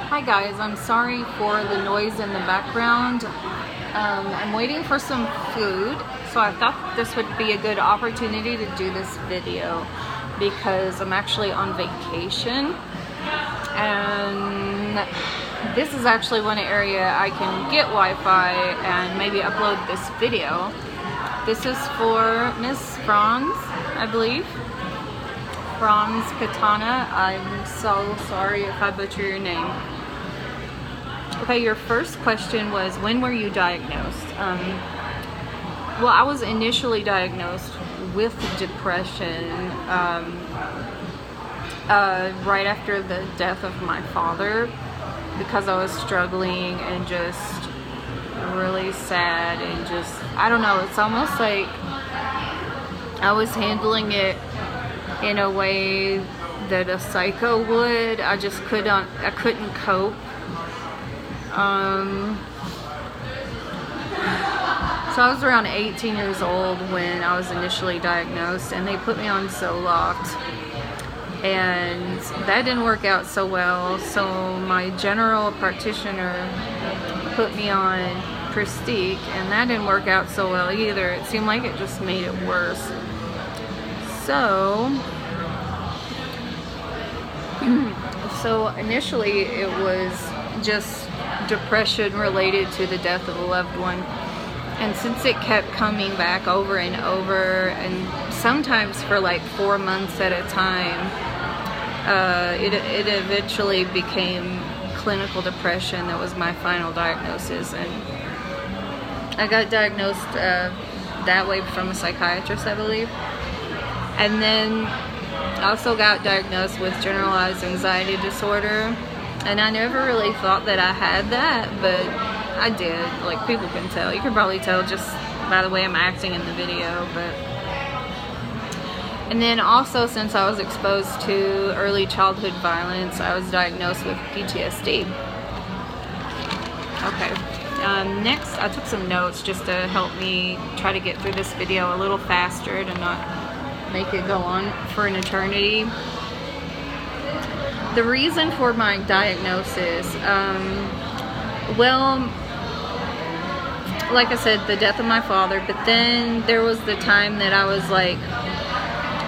Hi guys, I'm sorry for the noise in the background. I'm waiting for some food, so I thought this would be a good opportunity to do this video because I'm actually on vacation, and this is actually one area I can get Wi-Fi and maybe upload this video. This is for Miss Franz, I believe. Franz Katana. I'm so sorry if I butcher your name. Okay, your first question was, when were you diagnosed? Well, I was initially diagnosed with depression right after the death of my father, because I was struggling and just really sad and just, I don't know, it's almost like I was handling it in a way that a psycho would. I couldn't cope. So I was around 18 years old when I was initially diagnosed, and they put me on Zoloft, and that didn't work out so well. So my general practitioner put me on Pristique, and that didn't work out so well either. It seemed like it just made it worse. So initially it was just depression related to the death of a loved one, and since it kept coming back over and over, and sometimes for like 4 months at a time, it eventually became clinical depression. That was my final diagnosis, and I got diagnosed that way from a psychiatrist, I believe. And then I also got diagnosed with generalized anxiety disorder, and I never really thought that I had that, but I did. Like, people can tell. You can probably tell just by the way I'm acting in the video. And then also, since I was exposed to early childhood violence, I was diagnosed with PTSD. Okay. Next, I took some notes just to help me try to get through this video a little faster, to not make it go on for an eternity. The reason for my diagnosis, well, like I said, the death of my father, but then there was the time that I was like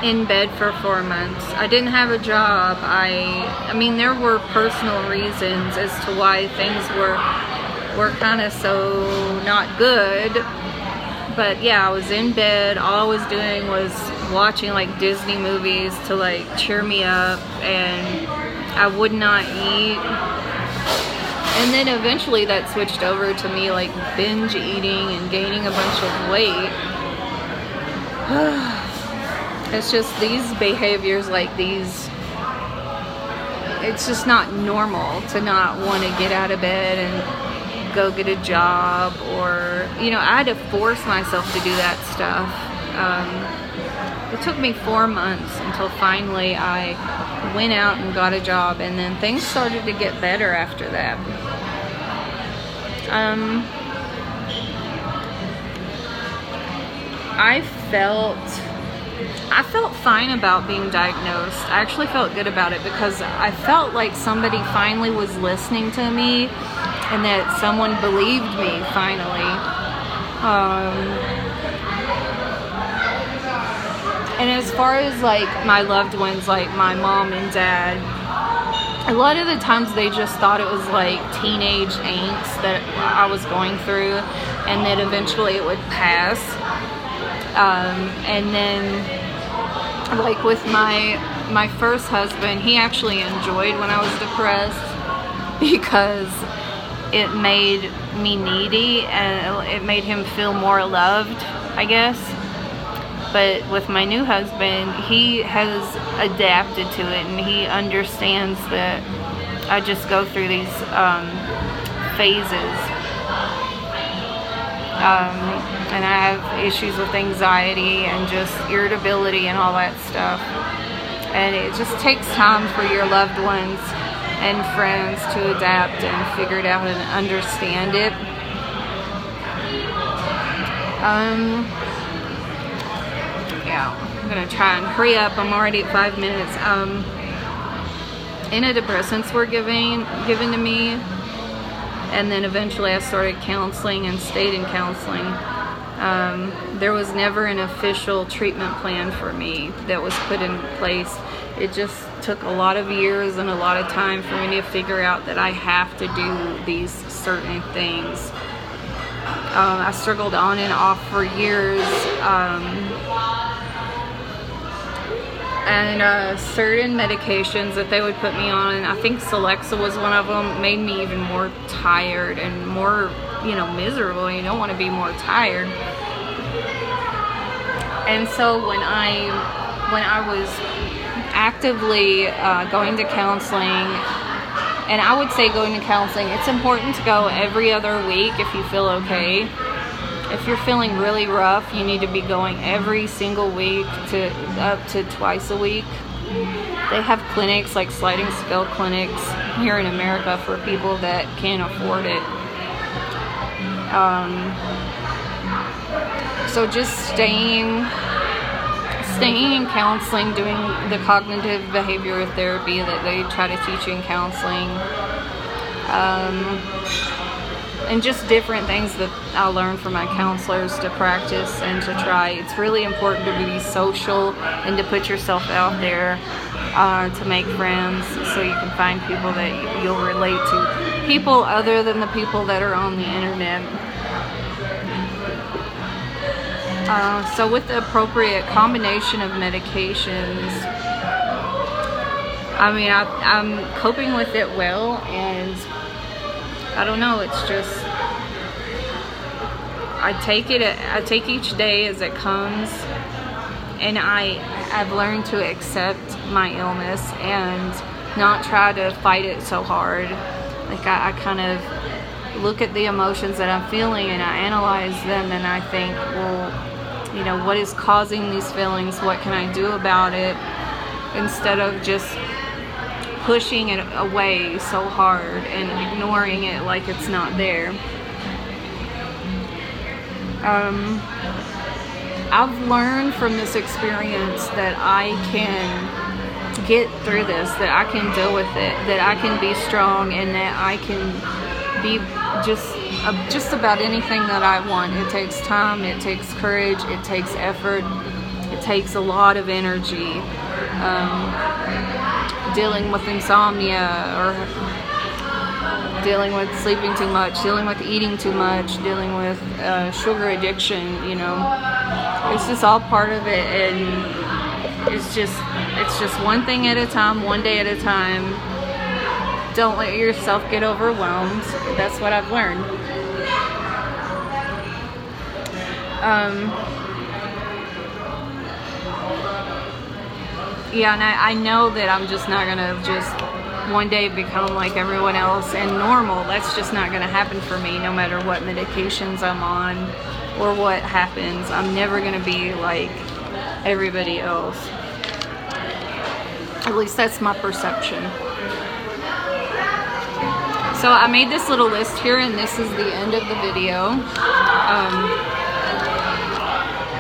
in bed for 4 months. I didn't have a job. I mean, there were personal reasons as to why things were kind of so not good. But yeah, I was in bed. All I was doing was watching like Disney movies to like cheer me up, and I would not eat. And then eventually that switched over to me like binge eating and gaining a bunch of weight. It's just these behaviors like these, it's just not normal to not want to get out of bed and go get a job, or, you know, I had to force myself to do that stuff. It took me 4 months until finally I went out and got a job, and then things started to get better after that. I felt fine about being diagnosed. I actually felt good about it because I felt like somebody finally was listening to me, and that someone believed me finally. And as far as like my loved ones, like my mom and dad, a lot of the times they just thought it was like teenage angst that I was going through, and that eventually it would pass. And then like with my first husband, he actually enjoyed when I was depressed because it made me needy, and it made him feel more loved, I guess. But with my new husband, he has adapted to it, and he understands that I just go through these phases. And I have issues with anxiety and just irritability and all that stuff. And it just takes time for your loved ones and friends to adapt and figure it out and understand it. Yeah, I'm gonna try and hurry up. I'm already at 5 minutes. antidepressants were given to me, and then eventually I started counseling and stayed in counseling. There was never an official treatment plan for me that was put in place. It just took a lot of years and a lot of time for me to figure out that I have to do these certain things. I struggled on and off for years, and certain medications that they would put me on, and I think Celexa was one of them, made me even more tired and more, miserable. You don't want to be more tired. And so when I was actively going to counseling, and I would say going to counseling, it's important to go every other week if you feel okay. If you're feeling really rough, you need to be going every single week to up to twice a week. They have clinics like sliding scale clinics here in America for people that can't afford it. So just staying in counseling, doing the cognitive behavioral therapy that they try to teach you in counseling, and just different things that I learned from my counselors to practice and to try. It's really important to be social and to put yourself out there, to make friends so you can find people that you'll relate to. People other than the people that are on the internet. So with the appropriate combination of medications, I mean, I'm coping with it well, and I don't know, it's just, I take each day as it comes, and I've learned to accept my illness and not try to fight it so hard. Like I kind of look at the emotions that I'm feeling and I analyze them, and I think, well, what is causing these feelings? What can I do about it? Instead of just pushing it away so hard and ignoring it like it's not there. I've learned from this experience that I can get through this, that I can deal with it, that I can be strong, and that I can be just about anything that I want. It takes time, it takes courage, it takes effort, it takes a lot of energy. Dealing with insomnia, or dealing with sleeping too much, dealing with eating too much, dealing with sugar addiction, it's just all part of it, and it's just one thing at a time, one day at a time. Don't let yourself get overwhelmed. That's what I've learned. Yeah, and I know that I'm just not gonna just one day become like everyone else and normal. That's just not gonna happen for me, no matter what medications I'm on or what happens. I'm never gonna be like everybody else. At least that's my perception. So I made this little list here, and this is the end of the video.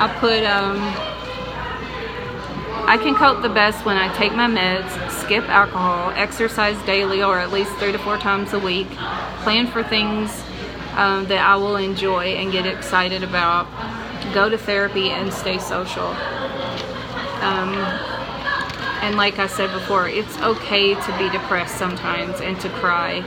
I put, I can cope the best when I take my meds, skip alcohol, exercise daily or at least 3 to 4 times a week, plan for things that I will enjoy and get excited about, go to therapy, and stay social. And like I said before, it's okay to be depressed sometimes and to cry.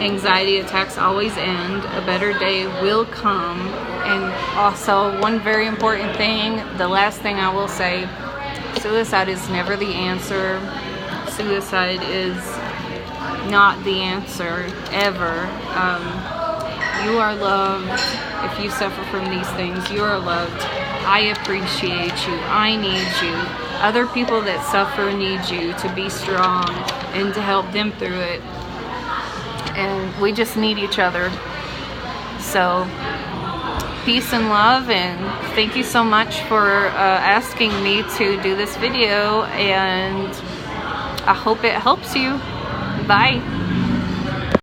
Anxiety attacks always end. A better day will come. And also, one very important thing, the last thing I will say, suicide is never the answer. Suicide is not the answer, ever. You are loved. If you suffer from these things, you are loved. I appreciate you. I need you. Other people that suffer need you to be strong and to help them through it. And we just need each other. So, peace and love, and thank you so much for asking me to do this video, and I hope it helps you. Bye.